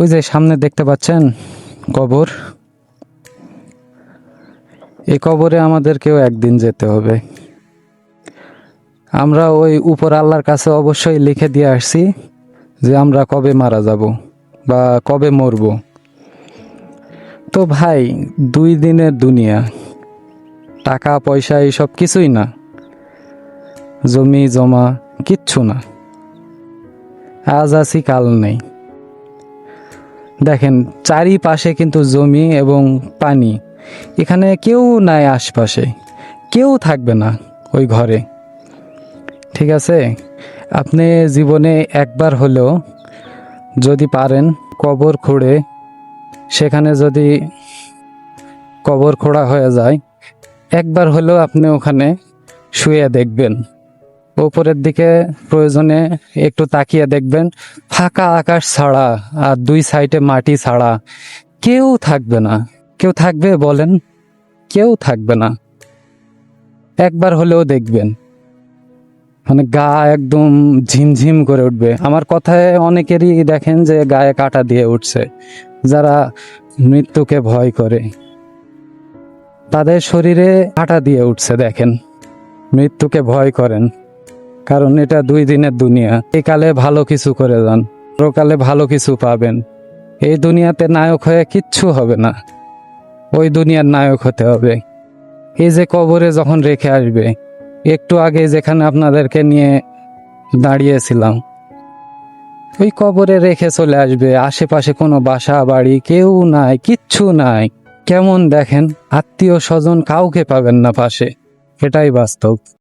ওই যে সামনে দেখতে পাচ্ছেন কবর, এই কবরে আমাদেরকেও একদিন যেতে হবে। আমরা ওই উপর আল্লাহর কাছে অবশ্যই লিখে দিয়ে আসছি যে আমরা কবে মারা যাব বা কবে মরব। তো ভাই, 2 দিনের দুনিয়া, টাকা পয়সা এইসব কিছুই না, জমি জমা কিচ্ছু না, আজ আছি কাল নেই। দেখেন চারিপাশে কিন্তু জমি এবং পানি, এখানে কেউ নাই, আশপাশে কেউ থাকবে না ওই ঘরে। ঠিক আছে, আপনি জীবনে একবার হলেও যদি পারেন কবর খুঁড়ে, সেখানে যদি কবর খোঁড়া হয়ে যায়, একবার হলেও আপনি ওখানে শুয়ে দেখবেন, উপরের দিকে প্রয়োজনে একটু তাকিয়ে দেখবেন, ফাঁকা আকাশ ছাড়া আর 2 সাইডে মাটি ছাড়া কেউ থাকবে না। কেউ থাকবে বলেন? কেউ থাকবে না। একবার হলেও দেখবেন, মানে গা একদম ঝিমঝিম করে উঠবে। আমার কথায় অনেকেরই দেখেন যে গায়ে কাঁটা দিয়ে উঠছে, যারা মৃত্যুকে ভয় করে তাদের শরীরে কাঁটা দিয়ে উঠছে। দেখেন, মৃত্যুকে ভয় করেন, কারণ এটা 2 দিনের দুনিয়া। এই কালে ভালো কিছু করে যান, পরকালে ভালো কিছু পাবেন। এই দুনিয়াতে নায়ক হয়ে কিচ্ছু হবে না, ওই দুনিয়ার নায়ক হতে হবে। এই যে কবরে যখন রেখে আসবে, একটু আগে যেখানে আপনাদেরকে নিয়ে দাঁড়িয়েছিলাম, ওই কবরে রেখে চলে আসবে। আশেপাশে কোনো বাসা বাড়ি কেউ নাই, কিচ্ছু নাই। কেমন দেখেন, আত্মীয় স্বজন কাউকে পাবেন না পাশে, এটাই বাস্তব।